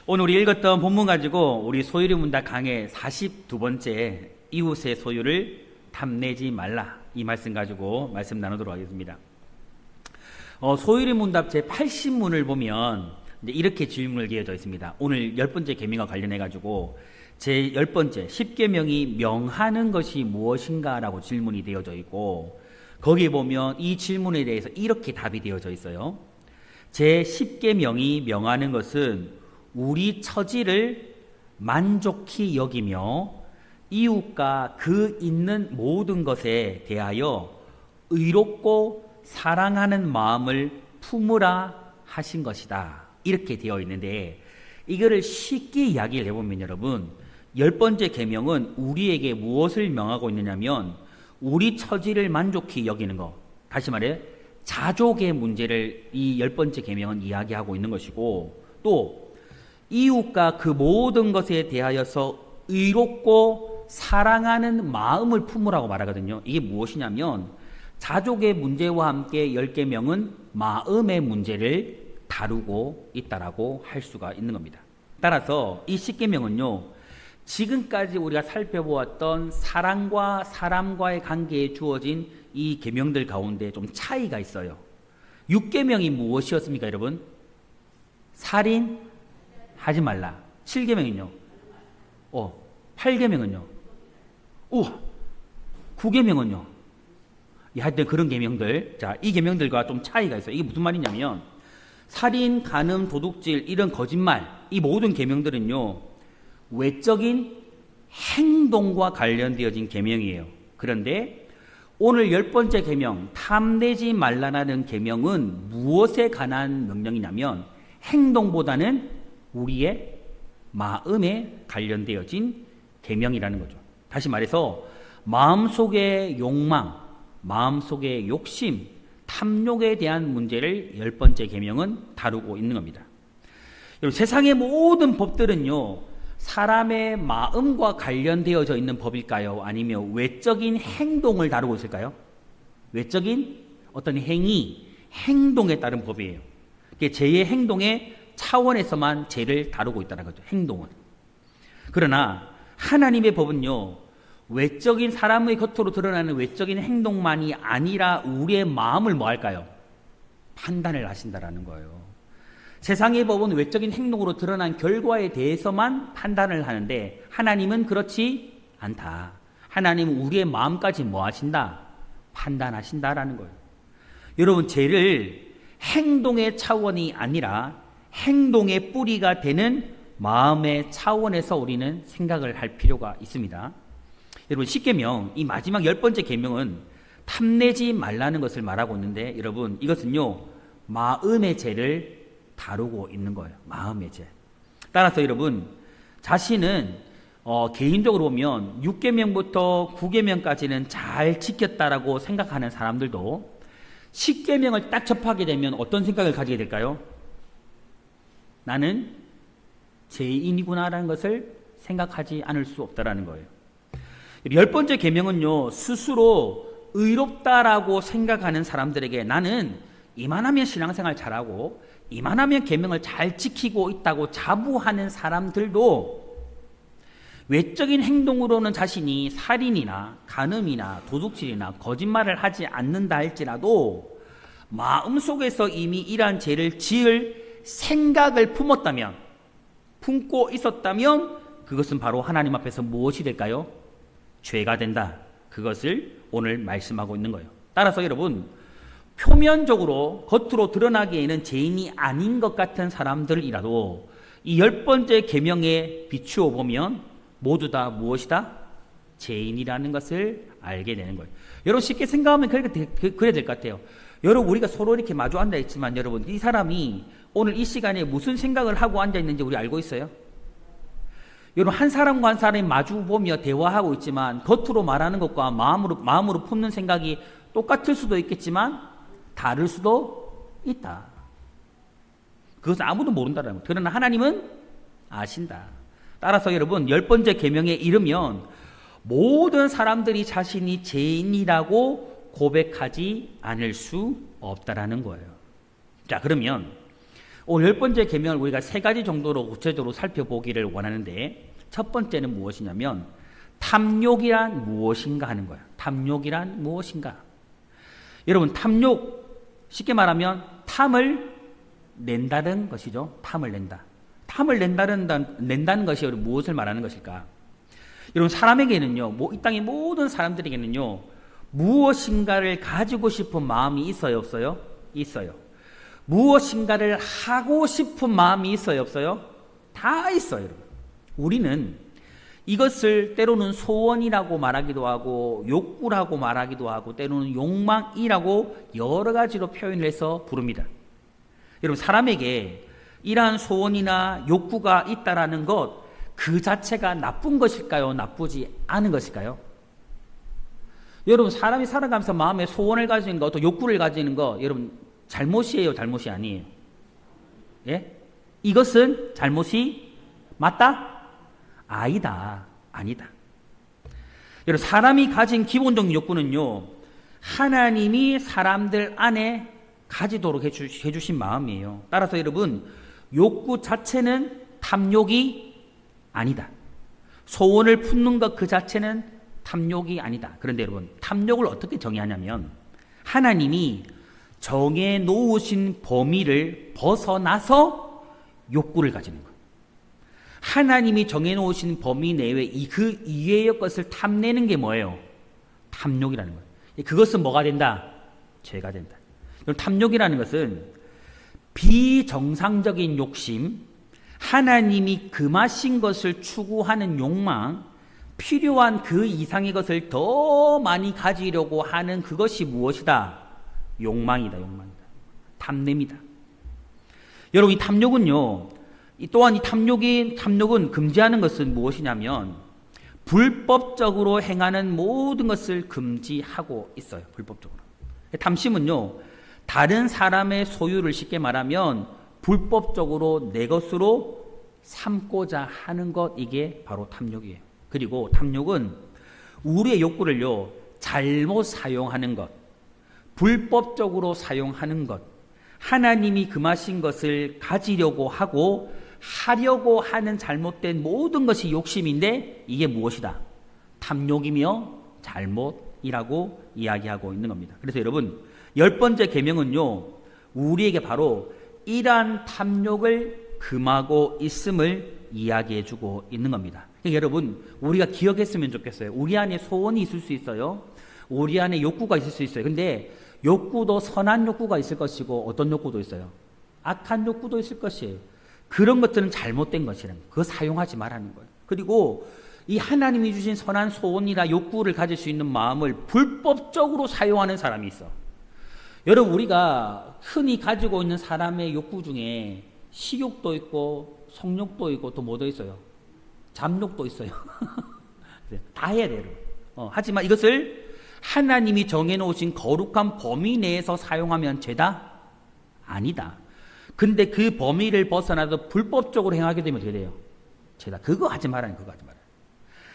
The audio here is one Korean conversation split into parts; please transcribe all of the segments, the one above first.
오늘 우리 읽었던 본문 가지고 우리 소유리 문답 강의 42번째 이웃의 소유를 탐내지 말라, 이 말씀 가지고 말씀 나누도록 하겠습니다. 소유리 문답 제 80문을 보면 이렇게 질문을 기해져 있습니다. 오늘 10번째 계명과 관련해 가지고 제 10번째 10계명이 명하는 것이 무엇인가 라고 질문이 되어져 있고, 거기에 보면 이 질문에 대해서 이렇게 답이 되어져 있어요. 제 10계명이 명하는 것은 우리 처지를 만족히 여기며 이웃과 그 있는 모든 것에 대하여 의롭고 사랑하는 마음을 품으라 하신 것이다, 이렇게 되어 있는데, 이거를 쉽게 이야기를 해보면 여러분, 10번째 계명은 우리에게 무엇을 명하고 있느냐면 우리 처지를 만족히 여기는 것, 다시 말해 자족의 문제를 이 10번째 계명은 이야기하고 있는 것이고, 또 이웃과 그 모든 것에 대하여서 의롭고 사랑하는 마음을 품으라고 말하거든요. 이게 무엇이냐면 자족의 문제와 함께 10계명은 마음의 문제를 다루고 있다라고 할 수가 있는 겁니다. 따라서 이 10계명은요, 지금까지 우리가 살펴보았던 사랑과 사람과의 관계에 주어진 이 계명들 가운데 좀 차이가 있어요. 6계명이 무엇이었습니까, 여러분? 살인하지 말라. 7계명은요? 8계명은요? 9계명은요? 하여튼 그런 계명들. 자, 이 계명들과 좀 차이가 있어요. 이게 무슨 말이냐면 살인, 간음, 도둑질, 이런 거짓말, 이 모든 계명들은요, 외적인 행동과 관련되어진 계명이에요. 그런데 오늘 10번째 계명, 탐내지 말라라는 계명은 무엇에 관한 명령이냐면 행동보다는 우리의 마음에 관련되어진 계명이라는 거죠. 다시 말해서 마음속의 욕망, 마음속의 욕심, 탐욕에 대한 문제를 10번째 계명은 다루고 있는 겁니다. 여러분, 세상의 모든 법들은요, 사람의 마음과 관련되어져 있는 법일까요? 아니면 외적인 행동을 다루고 있을까요? 외적인 어떤 행위, 행동에 따른 법이에요. 죄의 행동의 차원에서만 죄를 다루고 있다는 거죠. 행동은. 그러나 하나님의 법은요, 외적인 사람의 겉으로 드러나는 외적인 행동만이 아니라 우리의 마음을 뭐 할까요? 판단을 하신다라는 거예요. 세상의 법은 외적인 행동으로 드러난 결과에 대해서만 판단을 하는데 하나님은 그렇지 않다. 하나님은 우리의 마음까지 뭐 하신다? 판단하신다라는 거예요. 여러분, 죄를 행동의 차원이 아니라 행동의 뿌리가 되는 마음의 차원에서 우리는 생각을 할 필요가 있습니다. 여러분, 10계명, 이 마지막 10번째 계명은 탐내지 말라는 것을 말하고 있는데, 여러분, 이것은요, 마음의 죄를 다루고 있는 거예요. 마음의 죄. 따라서 여러분, 자신은 개인적으로 보면 6계명부터 9계명까지는 잘 지켰다라고 생각하는 사람들도 10계명을 딱 접하게 되면 어떤 생각을 가지게 될까요? 나는 죄인이구나라는 것을 생각하지 않을 수 없다라는 거예요. 10번째 계명은요, 스스로 의롭다라고 생각하는 사람들에게 나는 이만하면 신앙생활 잘하고 이만하면 계명을 잘 지키고 있다고 자부하는 사람들도 외적인 행동으로는 자신이 살인이나 간음이나 도둑질이나 거짓말을 하지 않는다 할지라도 마음속에서 이미 이러한 죄를 지을 생각을 품고 있었다면 그것은 바로 하나님 앞에서 무엇이 될까요? 죄가 된다. 그것을 오늘 말씀하고 있는 거예요. 따라서 여러분, 표면적으로 겉으로 드러나기에는 죄인이 아닌 것 같은 사람들이라도 이 10번째 계명에 비추어 보면 모두 다 무엇이다? 죄인이라는 것을 알게 되는 거예요. 여러분, 쉽게 생각하면 그래야 될 것 같아요. 여러분, 우리가 서로 이렇게 마주 앉아 있지만 여러분, 이 사람이 오늘 이 시간에 무슨 생각을 하고 앉아 있는지 우리 알고 있어요? 여러분, 한 사람과 한 사람이 마주 보며 대화하고 있지만 겉으로 말하는 것과 마음으로 품는 생각이 똑같을 수도 있겠지만 다를 수도 있다. 그것은 아무도 모른다라는 거예요. 그러나 하나님은 아신다. 따라서 여러분, 10번째 계명에 이르면 모든 사람들이 자신이 죄인이라고 고백하지 않을 수 없다라는 거예요. 자, 그러면 오늘 10번째 계명을 우리가 3가지 정도로 구체적으로 살펴보기를 원하는데, 첫 번째는 무엇이냐면 탐욕이란 무엇인가 하는 거야. 탐욕이란 무엇인가? 여러분, 탐욕, 쉽게 말하면 탐을 낸다는 것이죠. 탐을 낸다. 탐을 낸다는 것이 무엇을 말하는 것일까? 여러분, 사람에게는요, 이 땅의 모든 사람들에게는요, 무엇인가를 가지고 싶은 마음이 있어요, 없어요? 있어요. 무엇인가를 하고 싶은 마음이 있어요, 없어요? 다 있어요, 여러분. 우리는 이것을 때로는 소원이라고 말하기도 하고 욕구라고 말하기도 하고 때로는 욕망이라고 여러 가지로 표현을 해서 부릅니다. 여러분, 사람에게 이러한 소원이나 욕구가 있다라는 것 그 자체가 나쁜 것일까요? 나쁘지 않은 것일까요? 여러분, 사람이 살아가면서 마음에 소원을 가지는 것, 또 욕구를 가지는 것, 여러분 잘못이에요, 잘못이 아니에요? 예? 이것은 잘못이 맞다? 아니다. 아니다. 여러분, 사람이 가진 기본적인 욕구는요, 하나님이 사람들 안에 가지도록 해주신 마음이에요. 따라서 여러분, 욕구 자체는 탐욕이 아니다. 소원을 품는 것 그 자체는 탐욕이 아니다. 그런데 여러분, 탐욕을 어떻게 정의하냐면 하나님이 정해 놓으신 범위를 벗어나서 욕구를 가지는 거예요. 하나님이 정해 놓으신 범위 내외 그 이외의 것을 탐내는 게 뭐예요? 탐욕이라는 거예요. 그것은 뭐가 된다? 죄가 된다. 탐욕이라는 것은 비정상적인 욕심, 하나님이 금하신 것을 추구하는 욕망, 필요한 그 이상의 것을 더 많이 가지려고 하는 그것이 무엇이다? 욕망이다, 욕망이다. 탐냄이다. 여러분, 이 탐욕은요, 또한 이 탐욕은 금지하는 것은 무엇이냐면 불법적으로 행하는 모든 것을 금지하고 있어요. 불법적으로. 탐심은요, 다른 사람의 소유를 쉽게 말하면 불법적으로 내 것으로 삼고자 하는 것, 이게 바로 탐욕이에요. 그리고 탐욕은 우리의 욕구를요, 잘못 사용하는 것, 불법적으로 사용하는 것, 하나님이 금하신 것을 가지려고 하고 하려고 하는 잘못된 모든 것이 욕심인데 이게 무엇이다? 탐욕이며 잘못이라고 이야기하고 있는 겁니다. 그래서 여러분, 10번째 계명은요, 우리에게 바로 이러한 탐욕을 금하고 있음을 이야기해주고 있는 겁니다. 그러니까 여러분, 우리가 기억했으면 좋겠어요. 우리 안에 소원이 있을 수 있어요. 우리 안에 욕구가 있을 수 있어요. 근데 욕구도 선한 욕구가 있을 것이고 어떤 욕구도 있어요. 악한 욕구도 있을 것이에요. 그런 것들은 잘못된 것이라는 거예요. 그거 사용하지 말라는 거예요. 그리고 이 하나님이 주신 선한 소원이나 욕구를 가질 수 있는 마음을 불법적으로 사용하는 사람이 있어. 여러분, 우리가 흔히 가지고 있는 사람의 욕구 중에 식욕도 있고 성욕도 있고 또 뭐도 있어요? 잡욕도 있어요. 다 해야 돼요. 하지만 이것을 하나님이 정해놓으신 거룩한 범위 내에서 사용하면 죄다? 아니다. 근데 그 범위를 벗어나서 불법적으로 행하게 되면 어떻게 돼요? 죄다. 그거 하지 말아요. 그거 하지 말아요.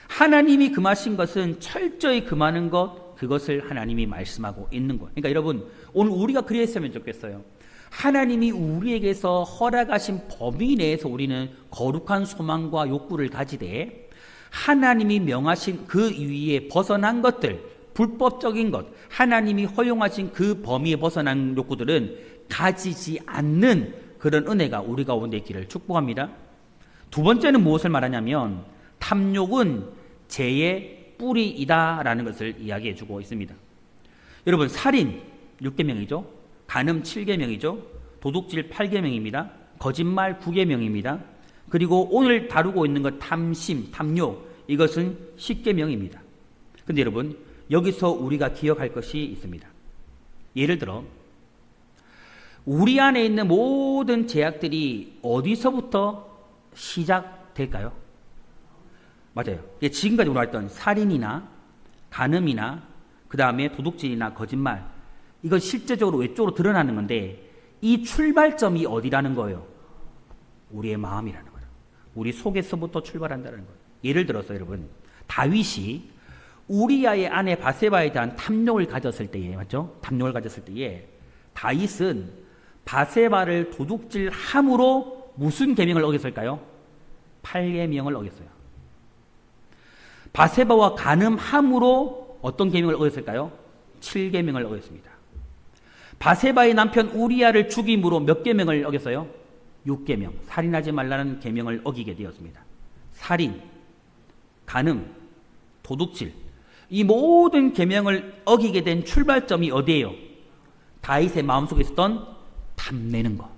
하나님이 금하신 것은 철저히 금하는 것, 그것을 하나님이 말씀하고 있는 거예요. 그러니까 여러분, 오늘 우리가 그랬으면 좋겠어요. 하나님이 우리에게서 허락하신 범위 내에서 우리는 거룩한 소망과 욕구를 가지되 하나님이 명하신 그 위에 벗어난 것들, 불법적인 것, 하나님이 허용하신 그 범위에 벗어난 욕구들은 가지지 않는 그런 은혜가 우리 가운데 있기를 축복합니다. 두 번째는 무엇을 말하냐면 탐욕은 죄의 뿌리이다라는 것을 이야기해 주고 있습니다. 여러분, 살인 6계명이죠. 간음 7계명이죠. 도둑질 8계명입니다. 거짓말 9계명입니다. 그리고 오늘 다루고 있는 것 탐심, 탐욕, 이것은 10계명입니다. 근데 여러분, 여기서 우리가 기억할 것이 있습니다. 예를 들어 우리 안에 있는 모든 죄악들이 어디서부터 시작될까요? 맞아요. 지금까지 우리가 했던 살인이나 간음이나 그 다음에 도둑질이나 거짓말, 이건 실제적으로 외적으로 드러나는 건데 이 출발점이 어디라는 거예요? 우리의 마음이라는 거예요. 우리 속에서부터 출발한다는 거예요. 예를 들어서 여러분, 다윗이 우리아의 아내 바세바에 대한 탐욕을 가졌을 때에, 맞죠? 탐욕을 가졌을 때에 다윗은 바세바를 도둑질함으로 무슨 계명을 어겼을까요? 8계명을 어겼어요. 바세바와 간음함으로 어떤 계명을 어겼을까요? 7계명을 어겼습니다. 바세바의 남편 우리아를 죽임으로 몇 계명을 어겼어요? 6계명. 살인하지 말라는 계명을 어기게 되었습니다. 살인, 간음, 도둑질, 이 모든 계명을 어기게 된 출발점이 어디예요? 다윗의 마음속에 있었던 탐내는 것,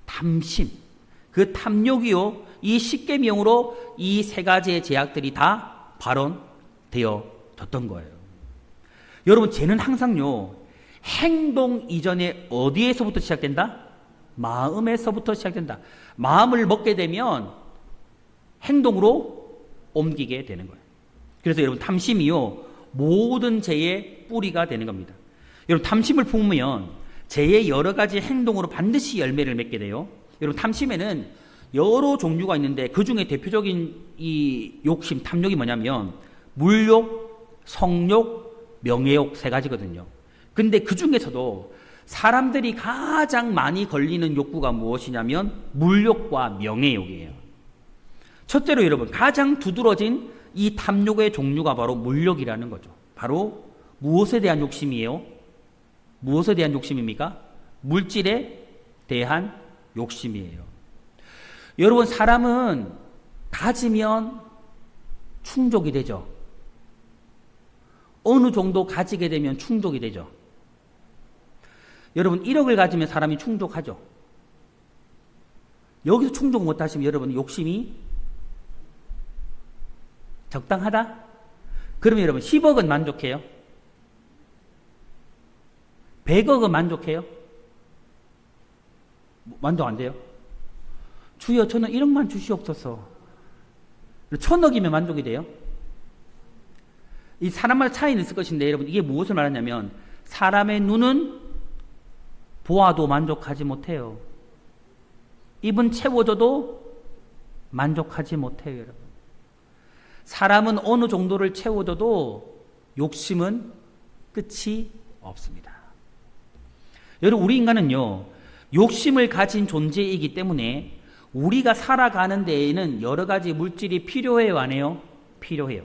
탐심, 그 탐욕이요, 이 10계명으로 이 세 가지의 제약들이 다 발언되어졌던 거예요. 여러분, 죄는 항상요, 행동 이전에 어디에서부터 시작된다? 마음에서부터 시작된다. 마음을 먹게 되면 행동으로 옮기게 되는 거예요. 그래서 여러분, 탐심이요, 모든 죄의 뿌리가 되는 겁니다. 여러분, 탐심을 품으면 죄의 여러 가지 행동으로 반드시 열매를 맺게 돼요. 여러분, 탐심에는 여러 종류가 있는데 그 중에 대표적인 이 욕심, 탐욕이 뭐냐면 물욕, 성욕, 명예욕 세 가지거든요. 근데 그 중에서도 사람들이 가장 많이 걸리는 욕구가 무엇이냐면 물욕과 명예욕이에요. 첫째로 여러분, 가장 두드러진 이 탐욕의 종류가 바로 물욕이라는 거죠. 바로 무엇에 대한 욕심이에요? 무엇에 대한 욕심입니까? 물질에 대한 욕심이에요. 여러분, 사람은 가지면 충족이 되죠. 어느 정도 가지게 되면 충족이 되죠. 여러분, 1억을 가지면 사람이 충족하죠. 여기서 충족 못하시면 여러분 욕심이 적당하다? 그러면 여러분 10억은 만족해요? 100억은 만족해요? 만족 안 돼요? 주여, 저는 1억만 주시옵소서. 1000억이면 만족이 돼요? 이 사람마다 차이는 있을 것인데 여러분, 이게 무엇을 말하냐면 사람의 눈은 보아도 만족하지 못해요. 입은 채워줘도 만족하지 못해요, 여러분. 사람은 어느 정도를 채워줘도 욕심은 끝이 없습니다. 여러분, 우리 인간은요, 욕심을 가진 존재이기 때문에 우리가 살아가는 데에는 여러 가지 물질이 필요해요, 안 해요? 필요해요.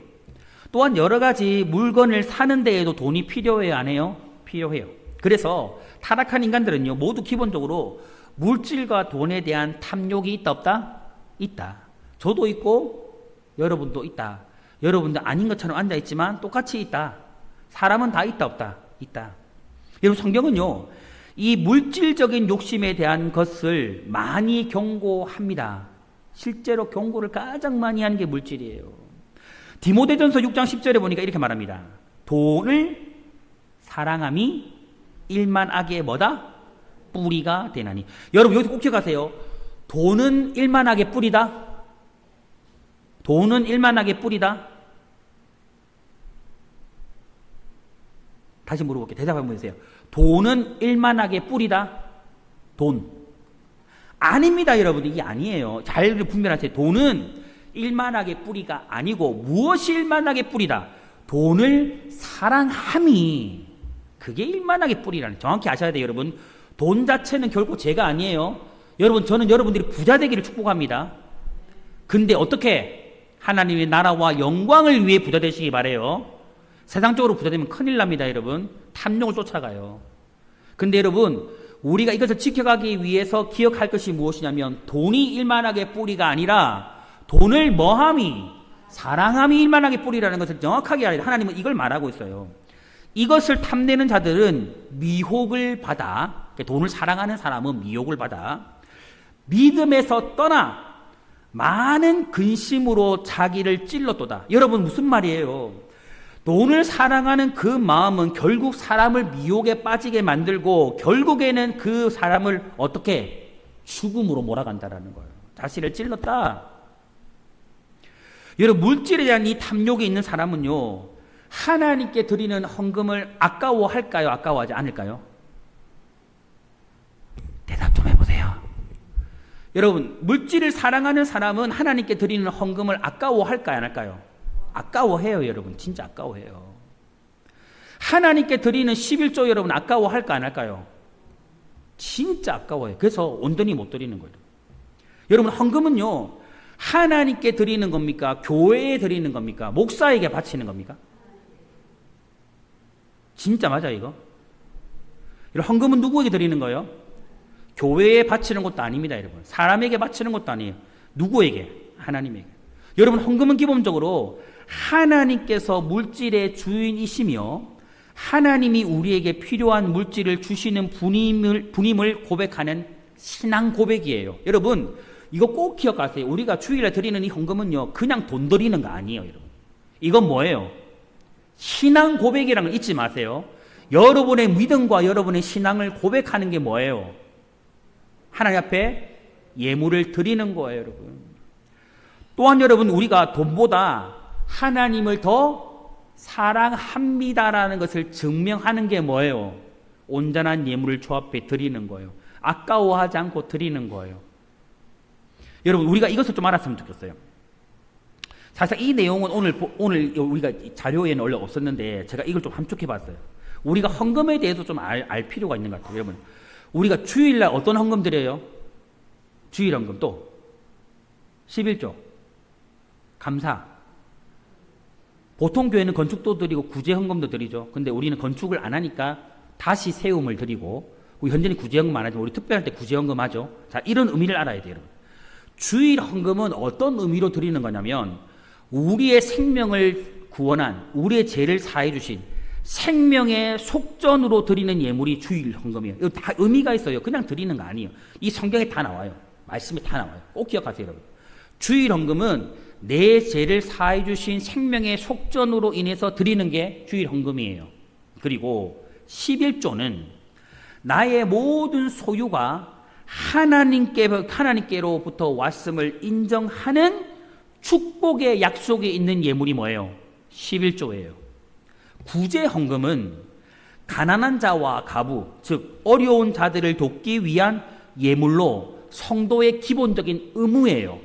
또한 여러 가지 물건을 사는 데에도 돈이 필요해요, 안 해요? 필요해요. 그래서 타락한 인간들은요, 모두 기본적으로 물질과 돈에 대한 탐욕이 있다, 없다? 있다. 저도 있고 여러분도 있다. 여러분도 아닌 것처럼 앉아있지만 똑같이 있다. 사람은 다 있다, 없다? 있다. 여러분, 성경은요, 이 물질적인 욕심에 대한 것을 많이 경고합니다. 실제로 경고를 가장 많이 하는 게 물질이에요. 디모데전서 6장 10절에 보니까 이렇게 말합니다. 돈을 사랑함이 일만 악의 뭐다? 뿌리가 되나니. 여러분, 여기서 꼭 기억하세요. 돈은 일만 악의 뿌리다? 돈은 일만 악의 뿌리다? 다시 물어볼게요. 대답 한번 해주세요. 돈은 일만하게 뿌리다? 돈. 아닙니다, 여러분. 이게 아니에요. 잘 분별하세요. 돈은 일만하게 뿌리가 아니고 무엇이 일만하게 뿌리다? 돈을 사랑함이 그게 일만하게 뿌리라는, 정확히 아셔야 돼요, 여러분. 돈 자체는 결코 죄가 아니에요. 여러분, 저는 여러분들이 부자 되기를 축복합니다. 근데 어떻게 하나님의 나라와 영광을 위해 부자 되시기 바래요. 세상적으로 부자 되면 큰일 납니다, 여러분. 탐욕을 쫓아가요. 근데 여러분, 우리가 이것을 지켜가기 위해서 기억할 것이 무엇이냐면 돈이 일만하게 뿌리가 아니라 돈을 뭐함이? 사랑함이 일만하게 뿌리라는 것을 정확하게 알아야 돼요. 하나님은 이걸 말하고 있어요. 이것을 탐내는 자들은 미혹을 받아, 돈을 사랑하는 사람은 미혹을 받아 믿음에서 떠나 많은 근심으로 자기를 찔렀도다. 여러분, 무슨 말이에요? 돈을 사랑하는 그 마음은 결국 사람을 미혹에 빠지게 만들고 결국에는 그 사람을 어떻게? 죽음으로 몰아간다라는 거예요. 자신을 찔렀다. 여러분, 물질에 대한 이 탐욕이 있는 사람은요, 하나님께 드리는 헌금을 아까워할까요? 아까워하지 않을까요? 대답 좀 해보세요. 여러분, 물질을 사랑하는 사람은 하나님께 드리는 헌금을 아까워할까요? 안 할까요? 아까워해요, 여러분. 진짜 아까워해요. 하나님께 드리는 11조 여러분 아까워할까 안 할까요? 진짜 아까워요. 그래서 온전히 못 드리는 거예요. 여러분, 헌금은요, 하나님께 드리는 겁니까? 교회에 드리는 겁니까? 목사에게 바치는 겁니까? 진짜 맞아, 이거? 헌금은 누구에게 드리는 거예요? 교회에 바치는 것도 아닙니다, 여러분. 사람에게 바치는 것도 아니에요. 누구에게? 하나님에게. 여러분, 헌금은 기본적으로 하나님께서 물질의 주인이시며 하나님이 우리에게 필요한 물질을 주시는 분임을 고백하는 신앙 고백이에요. 여러분, 이거 꼭 기억하세요. 우리가 주일에 드리는 이 헌금은요, 그냥 돈 드리는 거 아니에요, 여러분. 이건 뭐예요? 신앙 고백이라는 걸 잊지 마세요. 여러분의 믿음과 여러분의 신앙을 고백하는 게 뭐예요? 하나님 앞에 예물을 드리는 거예요, 여러분. 또한 여러분, 우리가 돈보다 하나님을 더 사랑합니다라는 것을 증명하는 게 뭐예요? 온전한 예물을 주 앞에 드리는 거예요. 아까워하지 않고 드리는 거예요. 여러분, 우리가 이것을 좀 알았으면 좋겠어요. 사실 이 내용은 오늘 우리가 자료에는 원래 없었는데 제가 이걸 좀 함축해 봤어요. 우리가 헌금에 대해서 좀 알 필요가 있는 것 같아요. 여러분, 우리가 주일날 어떤 헌금 드려요? 주일 헌금, 또 11조, 감사. 보통 교회는 건축도 드리고 구제 헌금도 드리죠. 근데 우리는 건축을 안 하니까 다시 세움을 드리고, 우리 현재는 구제 헌금 안 하지만 우리 특별할 때 구제 헌금 하죠. 자, 이런 의미를 알아야 돼요, 여러분. 주일 헌금은 어떤 의미로 드리는 거냐면, 우리의 생명을 구원한, 우리의 죄를 사해 주신 생명의 속전으로 드리는 예물이 주일 헌금이에요. 이거 다 의미가 있어요. 그냥 드리는 거 아니에요. 이 성경에 다 나와요. 말씀에 다 나와요. 꼭 기억하세요, 여러분. 주일 헌금은 내 죄를 사해 주신 생명의 속전으로 인해서 드리는 게 주일 헌금이에요. 그리고 11조는 나의 모든 소유가 하나님께로부터 왔음을 인정하는 축복의 약속에 있는 예물이 뭐예요? 11조예요. 구제 헌금은 가난한 자와 가부, 즉 어려운 자들을 돕기 위한 예물로 성도의 기본적인 의무예요.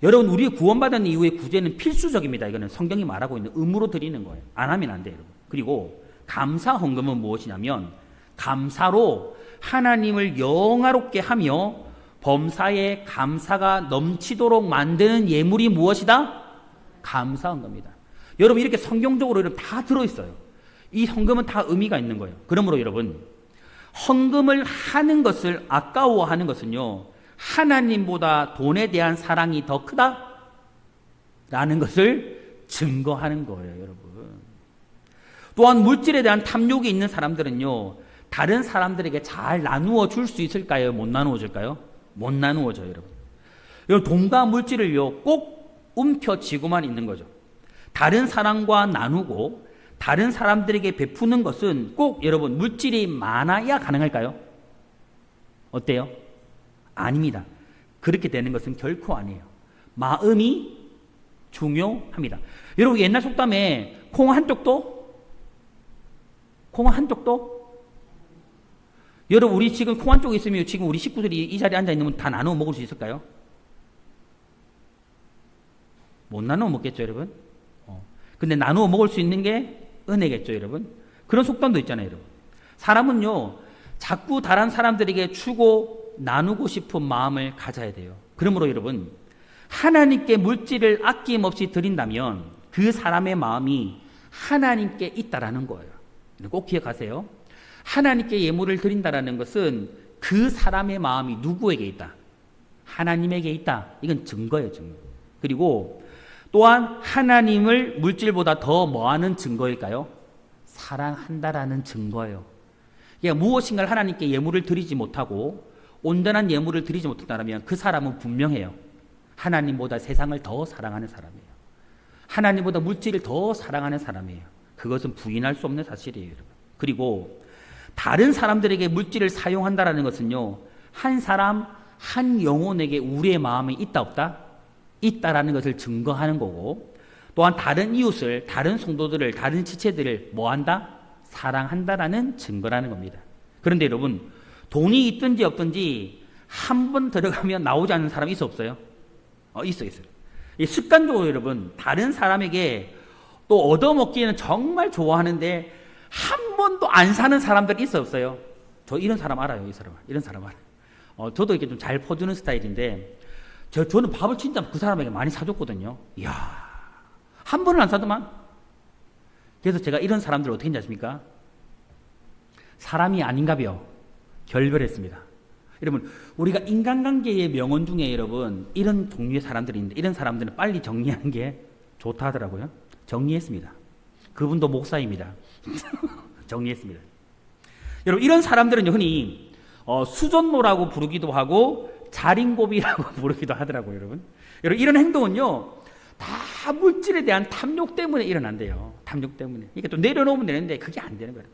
여러분, 우리 구원받은 이후에 구제는 필수적입니다. 이거는 성경이 말하고 있는 의무로 드리는 거예요. 안 하면 안 돼요, 여러분. 그리고 감사 헌금은 무엇이냐면, 감사로 하나님을 영화롭게 하며 범사에 감사가 넘치도록 만드는 예물이 무엇이다? 감사 헌금이다. 여러분, 이렇게 성경적으로 여러분 다 들어있어요. 이 헌금은 다 의미가 있는 거예요. 그러므로 여러분, 헌금을 하는 것을 아까워하는 것은요, 하나님보다 돈에 대한 사랑이 더 크다? 라는 것을 증거하는 거예요, 여러분. 또한 물질에 대한 탐욕이 있는 사람들은요, 다른 사람들에게 잘 나누어 줄 수 있을까요? 못 나누어 줄까요? 못 나누어 줘요, 여러분. 여러분, 돈과 물질을요, 꼭 움켜쥐고만 있는 거죠. 다른 사람과 나누고 다른 사람들에게 베푸는 것은 꼭 여러분 물질이 많아야 가능할까요? 어때요? 아닙니다. 그렇게 되는 것은 결코 아니에요. 마음이 중요합니다. 여러분, 옛날 속담에 콩 한쪽도 여러분, 우리 지금 콩 한쪽에 있으면 지금 우리 식구들이 이 자리에 앉아 있는 다 나누어 먹을 수 있을까요? 못 나누어 먹겠죠, 여러분? 근데 나누어 먹을 수 있는 게 은혜겠죠, 여러분? 그런 속담도 있잖아요, 여러분. 사람은요, 자꾸 다른 사람들에게 주고 나누고 싶은 마음을 가져야 돼요. 그러므로 여러분, 하나님께 물질을 아낌없이 드린다면 그 사람의 마음이 하나님께 있다라는 거예요. 꼭 기억하세요. 하나님께 예물을 드린다라는 것은 그 사람의 마음이 누구에게 있다? 하나님에게 있다. 이건 증거예요, 증거. 그리고 또한 하나님을 물질보다 더 뭐하는 증거일까요? 사랑한다라는 증거예요. 그러니까 무엇인가를 하나님께 예물을 드리지 못하고 온전한 예물을 드리지 못한다면 그 사람은 분명해요. 하나님보다 세상을 더 사랑하는 사람이에요. 하나님보다 물질을 더 사랑하는 사람이에요. 그것은 부인할 수 없는 사실이에요, 여러분. 그리고 다른 사람들에게 물질을 사용한다라는 것은요, 한 사람, 한 영혼에게 우리의 마음이 있다 없다? 있다라는 것을 증거하는 거고, 또한 다른 이웃을, 다른 성도들을, 다른 지체들을 뭐한다? 사랑한다라는 증거라는 겁니다. 그런데 여러분, 돈이 있든지 없든지 한 번 들어가면 나오지 않는 사람이 있어 없어요? 있어요. 습관적으로 여러분, 다른 사람에게 또 얻어먹기는 정말 좋아하는데 한 번도 안 사는 사람들이 있어 없어요? 저 이런 사람 알아요. 이런 사람 알아요. 저도 이렇게 좀 잘 퍼주는 스타일인데, 저는 밥을 진짜 그 사람에게 많이 사줬거든요. 이야, 한 번은 안 사더만. 그래서 제가 이런 사람들을 어떻게 했는지 아십니까? 사람이 아닌가벼 결별했습니다. 여러분, 우리가 인간관계의 명언 중에 여러분, 이런 종류의 사람들이 있는데, 이런 사람들은 빨리 정리하는 게 좋다 하더라고요. 정리했습니다. 그분도 목사입니다. 정리했습니다. 여러분, 이런 사람들은 흔히 수전노라고 부르기도 하고 자린고비라고 부르기도 하더라고요. 여러분, 이런 행동은요, 다 물질에 대한 탐욕 때문에 일어난대요. 탐욕 때문에. 그러니까 또 내려놓으면 되는데 그게 안 되는 거예요.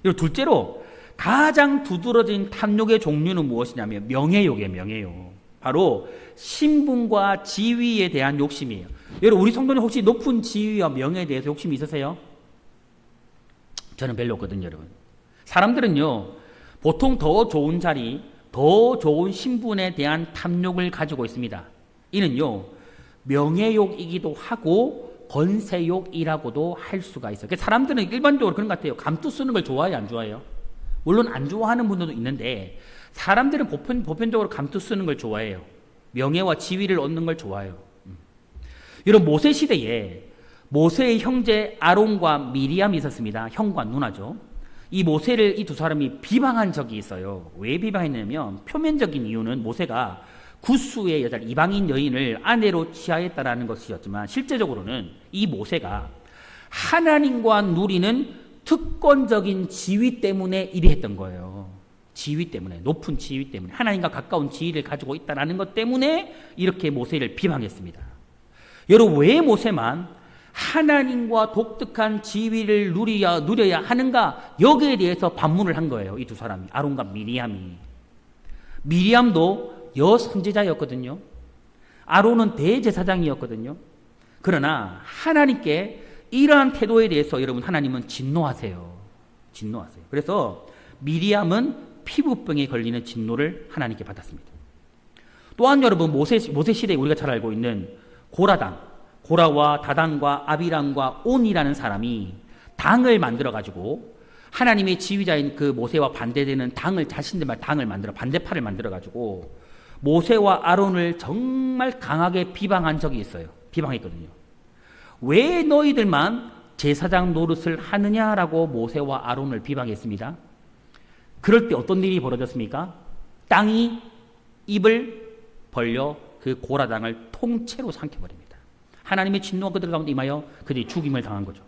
그리고 둘째로 가장 두드러진 탐욕의 종류는 무엇이냐면 명예욕이에요. 명예욕. 바로 신분과 지위에 대한 욕심이에요. 여러분, 우리 성도님 혹시 높은 지위와 명예에 대해서 욕심이 있으세요? 저는 별로 없거든요. 여러분, 사람들은요, 보통 더 좋은 자리, 더 좋은 신분에 대한 탐욕을 가지고 있습니다. 이는요, 명예욕이기도 하고 권세욕이라고도 할 수가 있어요. 사람들은 일반적으로 그런 것 같아요. 감투 쓰는 걸 좋아해요, 안 좋아해요? 물론 안 좋아하는 분들도 있는데, 사람들은 보편적으로 감투 쓰는 걸 좋아해요. 명예와 지위를 얻는 걸 좋아해요. 여러분, 모세 시대에 모세의 형제 아론과 미리암이 있었습니다. 형과 누나죠. 이 모세를 이 두 사람이 비방한 적이 있어요. 왜 비방했냐면, 표면적인 이유는 모세가 구스의 여자 이방인 여인을 아내로 취하였다라는 것이었지만, 실제적으로는 이 모세가 하나님과 누리는 특권적인 지위 때문에 이리 했던 거예요. 지위 때문에, 높은 지위 때문에, 하나님과 가까운 지위를 가지고 있다는 것 때문에 이렇게 모세를 비방했습니다. 여러분, 왜 모세만 하나님과 독특한 지위를 누려야 하는가? 여기에 대해서 반문을 한 거예요. 이 두 사람이, 아론과 미리암이. 미리암도 여선지자였거든요. 아론은 대제사장이었거든요. 그러나 하나님께 이러한 태도에 대해서 여러분, 하나님은 진노하세요. 진노하세요. 그래서 미리암은 피부병에 걸리는 진노를 하나님께 받았습니다. 또한 여러분, 모세 시대에 우리가 잘 알고 있는 고라와 다단과 아비람과 온이라는 사람이 당을 만들어 가지고 하나님의 지휘자인 그 모세와 반대되는 자신들만 당을 만들어, 반대파를 만들어 가지고 모세와 아론을 정말 강하게 비방한 적이 있어요. 비방했거든요. 왜 너희들만 제사장 노릇을 하느냐라고 모세와 아론을 비방했습니다. 그럴 때 어떤 일이 벌어졌습니까? 땅이 입을 벌려 그 고라당을 통째로 삼켜버립니다. 하나님의 진노가 그들 가운데 임하여 그들이 죽임을 당한 거죠.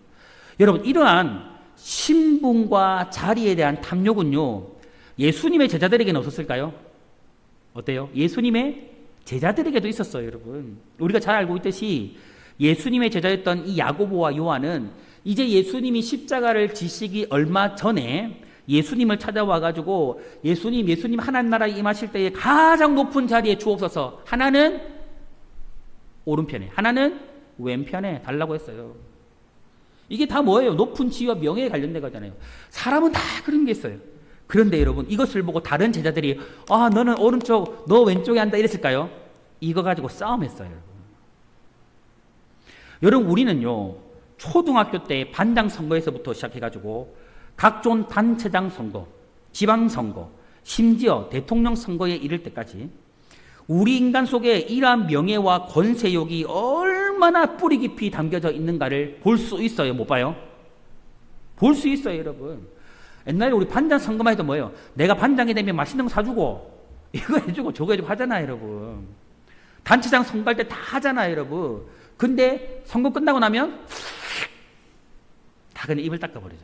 여러분, 이러한 신분과 자리에 대한 탐욕은요, 예수님의 제자들에게는 없었을까요? 어때요? 예수님의 제자들에게도 있었어요. 여러분, 우리가 잘 알고 있듯이 예수님의 제자였던 이 야고보와 요한은 이제 예수님이 십자가를 지시기 얼마 전에 예수님을 찾아와 가지고 예수님 하나님 나라에 임하실 때에 가장 높은 자리에 주옵소서, 하나는 오른편에, 하나는 왼편에 달라고 했어요. 이게 다 뭐예요? 높은 지위와 명예에 관련된 거잖아요. 사람은 다 그런 게 있어요. 그런데 여러분, 이것을 보고 다른 제자들이 너는 오른쪽, 너 왼쪽에 한다 이랬을까요? 이거 가지고 싸움했어요. 여러분, 우리는요, 초등학교 때 반장 선거에서부터 시작해가지고 각종 단체장 선거, 지방선거, 심지어 대통령 선거에 이를 때까지 우리 인간 속에 이러한 명예와 권세욕이 얼마나 뿌리 깊이 담겨져 있는가를 볼 수 있어요? 못 봐요? 볼 수 있어요, 여러분. 옛날에 우리 반장 선거만 해도 뭐예요? 내가 반장이 되면 맛있는 거 사주고 이거 해주고 저거 해주고 하잖아요, 여러분. 단체장 선거할 때 다 하잖아요, 여러분. 근데 선거 끝나고 나면 다 그냥 입을 닦아버리죠.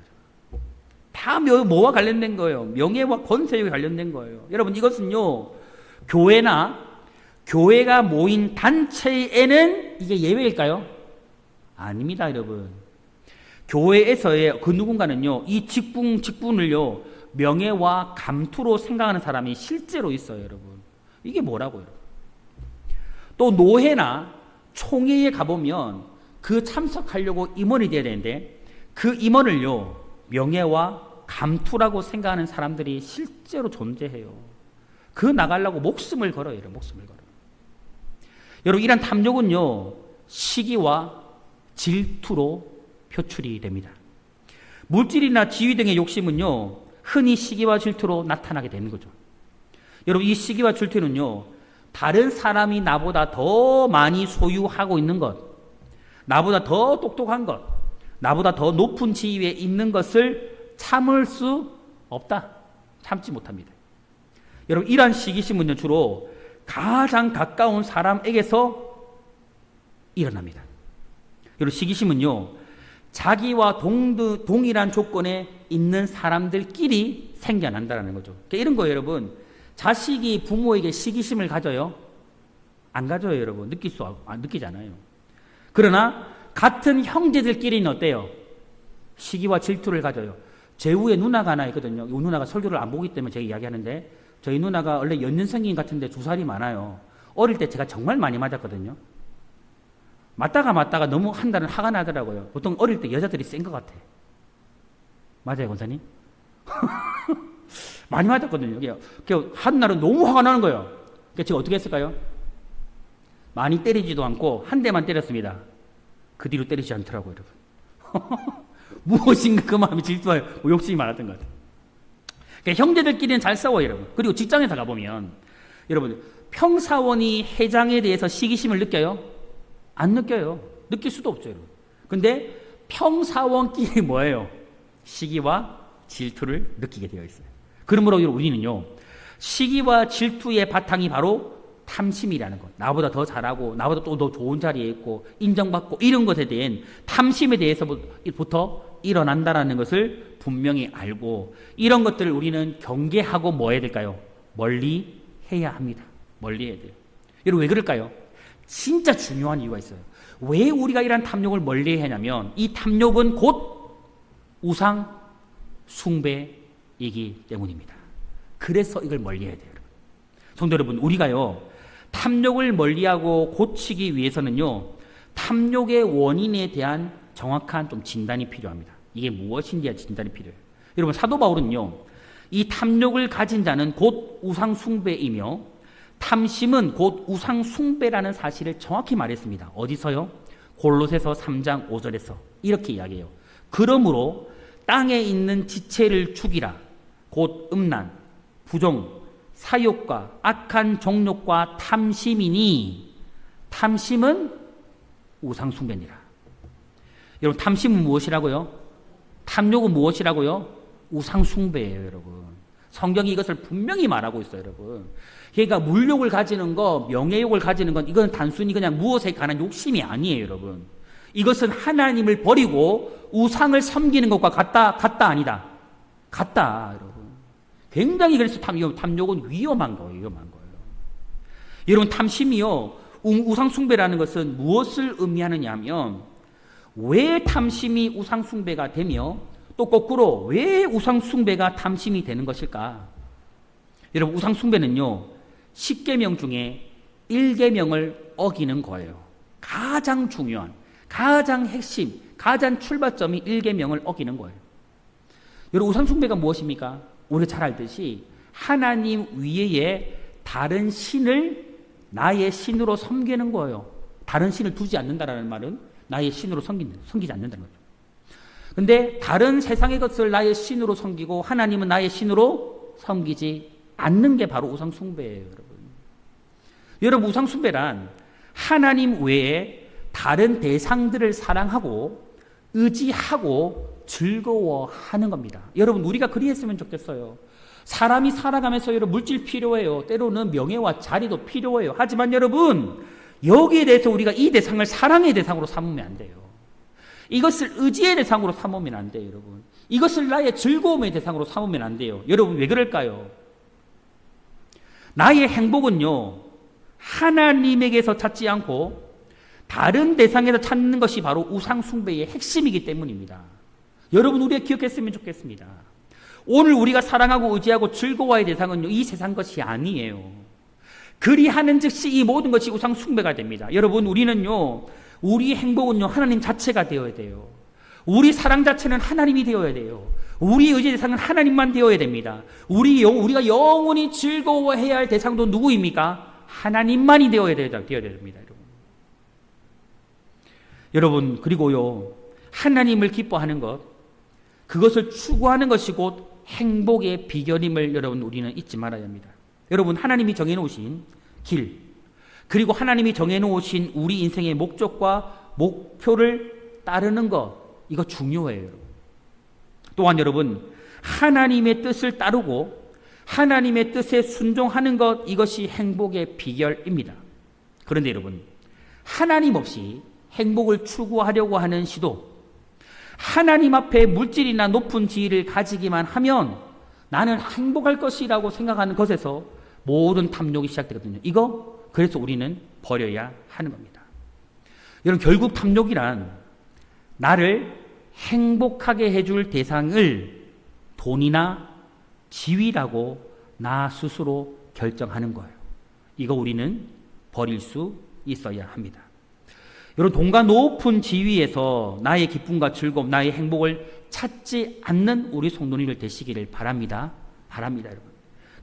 다 뭐와 관련된 거예요? 명예와 권세욕에 관련된 거예요. 여러분, 이것은요, 교회가 모인 단체에는 이게 예외일까요? 아닙니다, 여러분. 교회에서의 그 누군가는요, 이 직분을요, 명예와 감투로 생각하는 사람이 실제로 있어요, 여러분. 이게 뭐라고요? 또 노회나 총회에 가보면 그 참석하려고 임원이 돼야 되는데 그 임원을요, 명예와 감투라고 생각하는 사람들이 실제로 존재해요. 그 나가려고 목숨을 걸어요, 목숨을 걸어요. 여러분, 이런 탐욕은요, 시기와 질투로 표출이 됩니다. 물질이나 지위 등의 욕심은요, 흔히 시기와 질투로 나타나게 되는 거죠. 여러분, 이 시기와 질투는요, 다른 사람이 나보다 더 많이 소유하고 있는 것, 나보다 더 똑똑한 것, 나보다 더 높은 지위에 있는 것을 참을 수 없다. 참지 못합니다. 여러분, 이러한 시기심은요, 주로 가장 가까운 사람에게서 일어납니다. 여러분, 시기심은요, 자기와 동일한 조건에 있는 사람들끼리 생겨난다는 거죠. 그러니까 이런 거예요, 여러분. 자식이 부모에게 시기심을 가져요? 안 가져요, 여러분. 느끼지 않아요. 그러나 같은 형제들끼리는 어때요? 시기와 질투를 가져요. 제 위에 누나가 하나 있거든요. 이 누나가 설교를 안 보기 때문에 제가 이야기하는데, 저희 누나가 원래 연년생긴 같은데 2살이 많아요. 어릴 때 제가 정말 많이 맞았거든요. 맞다가 너무 한다는 화가 나더라고요. 보통 어릴 때 여자들이 센 것 같아. 맞아요, 권사님? 많이 맞았거든요. 한 날은 너무 화가 나는 거예요. 그러니까 제가 어떻게 했을까요? 많이 때리지도 않고 한 대만 때렸습니다. 그 뒤로 때리지 않더라고요, 여러분. 무엇인가 그 마음이 질투하여 욕심이 많았던 것 같아요. 그러니까 형제들끼리는 잘 싸워요, 여러분. 그리고 직장에서 가보면 여러분, 평사원이 회장에 대해서 시기심을 느껴요? 안 느껴요. 느낄 수도 없죠, 여러분. 근데 평사원끼리 뭐예요? 시기와 질투를 느끼게 되어 있어요. 그러므로 우리는요, 시기와 질투의 바탕이 바로 탐심이라는 것. 나보다 더 잘하고 나보다 또 더 좋은 자리에 있고 인정받고 이런 것에 대한 탐심에 대해서부터 일어난다라는 것을 분명히 알고, 이런 것들을 우리는 경계하고 뭐 해야 될까요? 멀리 해야 합니다. 멀리 해야 돼요. 여러분, 왜 그럴까요? 진짜 중요한 이유가 있어요. 왜 우리가 이러한 탐욕을 멀리 해야 하냐면, 이 탐욕은 곧 우상 숭배이기 때문입니다. 그래서 이걸 멀리 해야 돼요, 여러분. 성도 여러분, 우리가요, 탐욕을 멀리하고 고치기 위해서는요, 탐욕의 원인에 대한 정확한 좀 진단이 필요합니다. 이게 무엇인지에 대한 진단이 필요해요. 여러분, 사도 바울은요, 이 탐욕을 가진 자는 곧 우상 숭배이며 탐심은 곧 우상 숭배라는 사실을 정확히 말했습니다. 어디서요? 골로새서 3장 5절에서 이렇게 이야기해요. 그러므로 땅에 있는 지체를 죽이라. 곧 음란, 부종, 사욕과 악한 정욕과 탐심이니, 탐심은 우상 숭배니라. 여러분, 탐심은 무엇이라고요? 탐욕은 무엇이라고요? 우상 숭배예요, 여러분. 성경이 이것을 분명히 말하고 있어요, 여러분. 그러니까 물욕을 가지는 거, 명예욕을 가지는 건 이건 단순히 그냥 무엇에 관한 욕심이 아니에요, 여러분. 이것은 하나님을 버리고 우상을 섬기는 것과 같다 아니다. 같다, 여러분. 굉장히 그래서 탐욕은 위험한 거예요. 여러분, 탐심이요, 우상 숭배라는 것은 무엇을 의미하느냐 하면, 왜 탐심이 우상 숭배가 되며 또 거꾸로 왜 우상 숭배가 탐심이 되는 것일까? 여러분, 우상 숭배는요, 10계명 중에 1계명을 어기는 거예요. 가장 중요한, 가장 핵심, 가장 출발점이 1계명을 어기는 거예요. 여러분, 우상 숭배가 무엇입니까? 우리가 잘 알듯이 하나님 위에 다른 신을 나의 신으로 섬기는 거예요. 다른 신을 두지 않는다라는 말은 나의 신으로 섬기지 않는다는 거죠. 근데 다른 세상의 것을 나의 신으로 섬기고 하나님은 나의 신으로 섬기지 않는 게 바로 우상 숭배예요, 여러분. 여러분, 우상 숭배란 하나님 외에 다른 대상들을 사랑하고 의지하고 즐거워하는 겁니다. 여러분, 우리가 그리했으면 좋겠어요. 사람이 살아가면서 여러분, 물질 필요해요. 때로는 명예와 자리도 필요해요. 하지만 여러분, 여기에 대해서 우리가 이 대상을 사랑의 대상으로 삼으면 안 돼요. 이것을 의지의 대상으로 삼으면 안 돼요, 여러분. 이것을 나의 즐거움의 대상으로 삼으면 안 돼요. 여러분, 왜 그럴까요? 나의 행복은요, 하나님에게서 찾지 않고 다른 대상에서 찾는 것이 바로 우상 숭배의 핵심이기 때문입니다. 여러분, 우리가 기억했으면 좋겠습니다. 오늘 우리가 사랑하고 의지하고 즐거워할 대상은요, 이 세상 것이 아니에요. 그리하는 즉시 이 모든 것이 우상 숭배가 됩니다. 여러분, 우리는요, 우리 행복은요, 하나님 자체가 되어야 돼요. 우리 사랑 자체는 하나님이 되어야 돼요. 우리 의지 대상은 하나님만 되어야 됩니다. 우리가 영원히 즐거워해야 할 대상도 누구입니까? 하나님만이 되어야 됩니다, 여러분. 여러분, 그리고요, 하나님을 기뻐하는 것, 그것을 추구하는 것이 곧 행복의 비결임을 여러분 우리는 잊지 말아야 합니다. 여러분, 하나님이 정해놓으신 길, 그리고 하나님이 정해놓으신 우리 인생의 목적과 목표를 따르는 것, 이거 중요해요. 여러분. 또한 여러분, 하나님의 뜻을 따르고 하나님의 뜻에 순종하는 것, 이것이 행복의 비결입니다. 그런데 여러분, 하나님 없이 행복을 추구하려고 하는 시도, 하나님 앞에 물질이나 높은 지위를 가지기만 하면 나는 행복할 것이라고 생각하는 것에서 모든 탐욕이 시작되거든요. 이거 그래서 우리는 버려야 하는 겁니다. 여러분, 결국 탐욕이란 나를 행복하게 해줄 대상을 돈이나 지위라고 나 스스로 결정하는 거예요. 이거 우리는 버릴 수 있어야 합니다. 여러분, 돈과 높은 지위에서 나의 기쁨과 즐거움, 나의 행복을 찾지 않는 우리 성도님들 되시기를 바랍니다. 바랍니다, 여러분.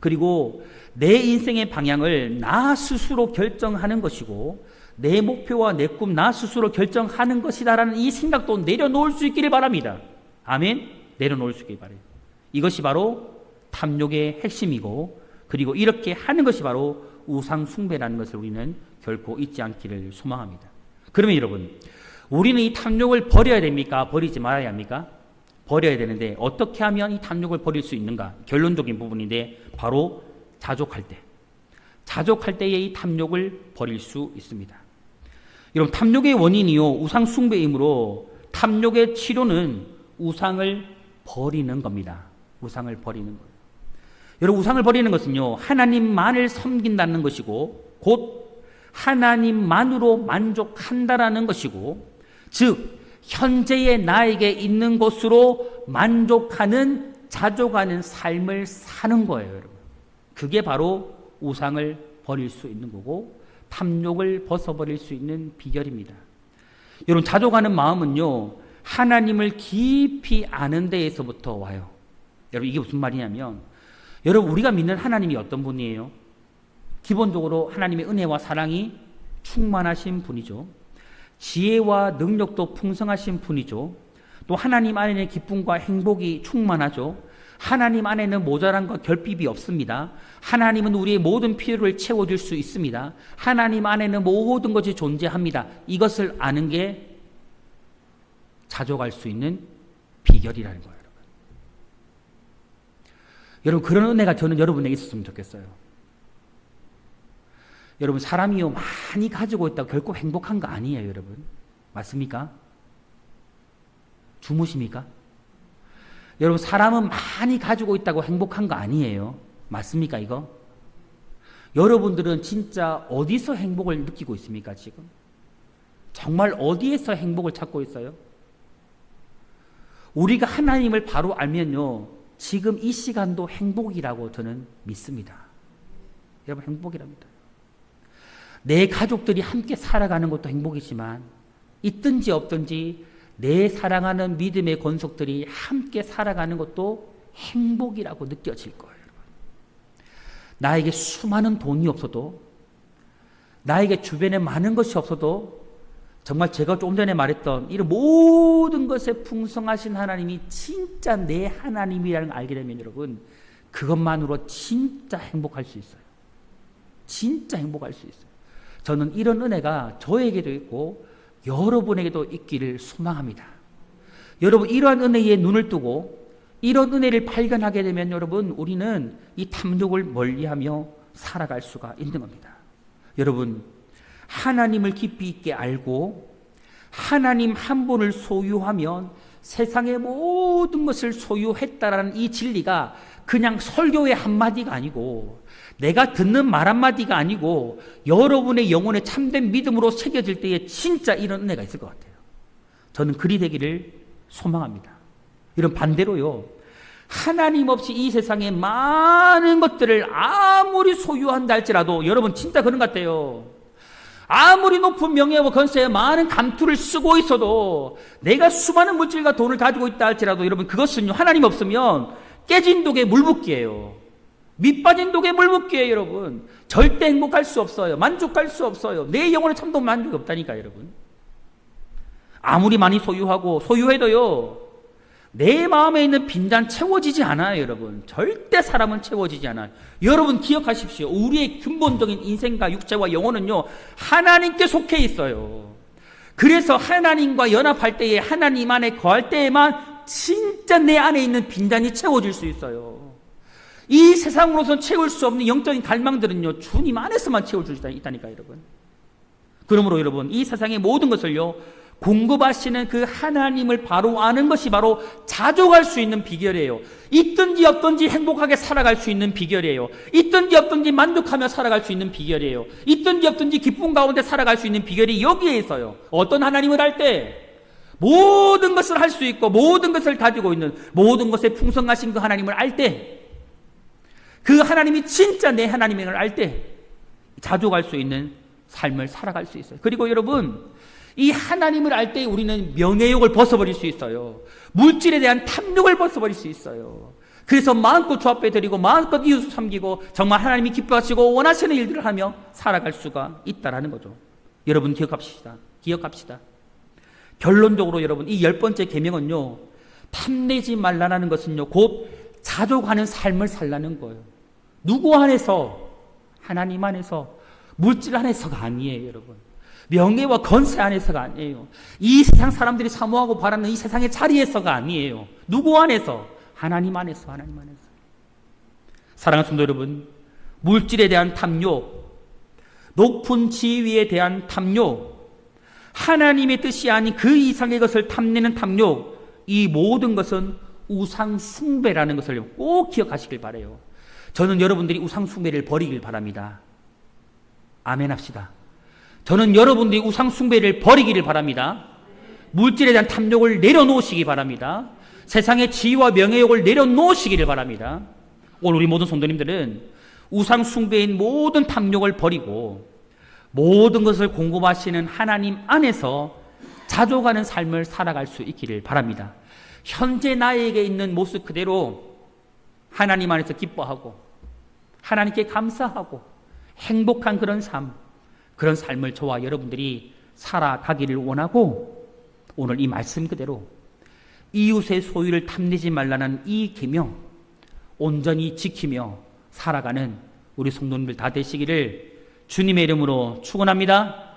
그리고 내 인생의 방향을 나 스스로 결정하는 것이고 내 목표와 내 꿈 나 스스로 결정하는 것이다라는 이 생각도 내려놓을 수 있기를 바랍니다. 아멘? 내려놓을 수 있기를 바랍니다. 이것이 바로 탐욕의 핵심이고, 그리고 이렇게 하는 것이 바로 우상 숭배라는 것을 우리는 결코 잊지 않기를 소망합니다. 그러면 여러분, 우리는 이 탐욕을 버려야 됩니까? 버리지 말아야 합니까? 버려야 되는데 어떻게 하면 이 탐욕을 버릴 수 있는가? 결론적인 부분인데 바로 자족할 때. 자족할 때에 이 탐욕을 버릴 수 있습니다. 여러분, 탐욕의 원인이요, 우상 숭배이므로 탐욕의 치료는 우상을 버리는 겁니다. 우상을 버리는 거예요. 여러분, 우상을 버리는 것은요, 하나님만을 섬긴다는 것이고 곧 하나님만으로 만족한다라는 것이고, 즉 현재의 나에게 있는 것으로 만족하는 자족하는 삶을 사는 거예요. 여러분, 그게 바로 우상을 버릴 수 있는 거고 탐욕을 벗어버릴 수 있는 비결입니다. 여러분, 자족하는 마음은요, 하나님을 깊이 아는 데에서부터 와요. 여러분, 이게 무슨 말이냐면, 여러분, 우리가 믿는 하나님이 어떤 분이에요? 기본적으로 하나님의 은혜와 사랑이 충만하신 분이죠. 지혜와 능력도 풍성하신 분이죠. 또 하나님 안에는 기쁨과 행복이 충만하죠. 하나님 안에는 모자란과 결핍이 없습니다. 하나님은 우리의 모든 필요를 채워줄 수 있습니다. 하나님 안에는 모든 것이 존재합니다. 이것을 아는 게 자족할 수 있는 비결이라는 거예요. 여러분, 그런 은혜가 저는 여러분에게 있었으면 좋겠어요. 여러분, 사람이요, 많이 가지고 있다고 결코 행복한 거 아니에요, 여러분. 맞습니까? 주무십니까? 여러분, 사람은 많이 가지고 있다고 행복한 거 아니에요. 맞습니까, 이거? 여러분들은 진짜 어디서 행복을 느끼고 있습니까, 지금? 정말 어디에서 행복을 찾고 있어요? 우리가 하나님을 바로 알면요, 지금 이 시간도 행복이라고 저는 믿습니다. 여러분, 행복이랍니다. 내 가족들이 함께 살아가는 것도 행복이지만 있든지 없든지 내 사랑하는 믿음의 권속들이 함께 살아가는 것도 행복이라고 느껴질 거예요. 나에게 수많은 돈이 없어도, 나에게 주변에 많은 것이 없어도, 정말 제가 조금 전에 말했던 이런 모든 것에 풍성하신 하나님이 진짜 내 하나님이라는 걸 알게 되면 여러분, 그것만으로 진짜 행복할 수 있어요. 진짜 행복할 수 있어요. 저는 이런 은혜가 저에게도 있고 여러분에게도 있기를 소망합니다. 여러분, 이러한 은혜에 눈을 뜨고 이런 은혜를 발견하게 되면 여러분, 우리는 이 탐욕을 멀리하며 살아갈 수가 있는 겁니다. 여러분, 하나님을 깊이 있게 알고 하나님 한 분을 소유하면 세상의 모든 것을 소유했다라는 이 진리가 그냥 설교의 한마디가 아니고, 내가 듣는 말 한마디가 아니고 여러분의 영혼에 참된 믿음으로 새겨질 때에 진짜 이런 은혜가 있을 것 같아요. 저는 그리 되기를 소망합니다. 이런 반대로요, 하나님 없이 이 세상의 많은 것들을 아무리 소유한다 할지라도 여러분 진짜 그런 것 같아요. 아무리 높은 명예와 권세에 많은 감투를 쓰고 있어도, 내가 수많은 물질과 돈을 가지고 있다 할지라도 여러분, 그것은요, 하나님 없으면 깨진 독에 물붓기예요. 밑빠진 독에 물붓기예요. 여러분, 절대 행복할 수 없어요. 만족할 수 없어요. 내 영혼에 참된 만족이 없다니까. 여러분, 아무리 많이 소유하고 소유해도요, 내 마음에 있는 빈잔 채워지지 않아요, 여러분. 절대 사람은 채워지지 않아요. 여러분 기억하십시오. 우리의 근본적인 인생과 육체와 영혼은요, 하나님께 속해 있어요. 그래서 하나님과 연합할 때에, 하나님 안에 거할 때에만 진짜 내 안에 있는 빈잔이 채워질 수 있어요. 이 세상으로선 채울 수 없는 영적인 갈망들은요, 주님 안에서만 채워질 수 있다니까요, 여러분. 그러므로 여러분, 이 세상의 모든 것을요, 공급하시는 그 하나님을 바로 아는 것이 바로 자족할 수 있는 비결이에요. 있든지 없든지 행복하게 살아갈 수 있는 비결이에요. 있든지 없든지 만족하며 살아갈 수 있는 비결이에요. 있든지 없든지 기쁨 가운데 살아갈 수 있는 비결이 여기에 있어요. 어떤 하나님을 할 때 모든 것을 할 수 있고 모든 것을 가지고 있는, 모든 것에 풍성하신 그 하나님을 알 때, 그 하나님이 진짜 내 하나님을 알 때 자족할 수 있는 삶을 살아갈 수 있어요. 그리고 여러분, 이 하나님을 알 때 우리는 명예욕을 벗어버릴 수 있어요. 물질에 대한 탐욕을 벗어버릴 수 있어요. 그래서 마음껏 주 앞에 드리고 마음껏 이웃을 섬기고 정말 하나님이 기뻐하시고 원하시는 일들을 하며 살아갈 수가 있다라는 거죠. 여러분 기억합시다. 결론적으로 여러분, 이 10번째 계명은요, 탐내지 말라는 것은요, 곧 자족하는 삶을 살라는 거예요. 누구 안에서? 하나님 안에서, 물질 안에서가 아니에요, 여러분. 명예와 건세 안에서가 아니에요. 이 세상 사람들이 사모하고 바라는 이 세상의 자리에서가 아니에요. 누구 안에서? 하나님 안에서. 사랑하는 성도 여러분, 물질에 대한 탐욕, 높은 지위에 대한 탐욕, 하나님의 뜻이 아닌 그 이상의 것을 탐내는 탐욕, 이 모든 것은 우상 숭배라는 것을 꼭 기억하시길 바라요. 저는 여러분들이 우상 숭배를 버리길 바랍니다. 아멘 합시다. 저는 여러분들이 우상 숭배를 버리기를 바랍니다. 물질에 대한 탐욕을 내려놓으시기 바랍니다. 세상의 지위와 명예욕을 내려놓으시기를 바랍니다. 오늘 우리 모든 성도님들은 우상 숭배인 모든 탐욕을 버리고 모든 것을 공급하시는 하나님 안에서 자족하는 삶을 살아갈 수 있기를 바랍니다. 현재 나에게 있는 모습 그대로 하나님 안에서 기뻐하고 하나님께 감사하고 행복한 그런 삶을 저와 여러분들이 살아가기를 원하고, 오늘 이 말씀 그대로 이웃의 소유를 탐내지 말라는 이 계명 온전히 지키며 살아가는 우리 성도님들 다 되시기를 주님의 이름으로 축원합니다.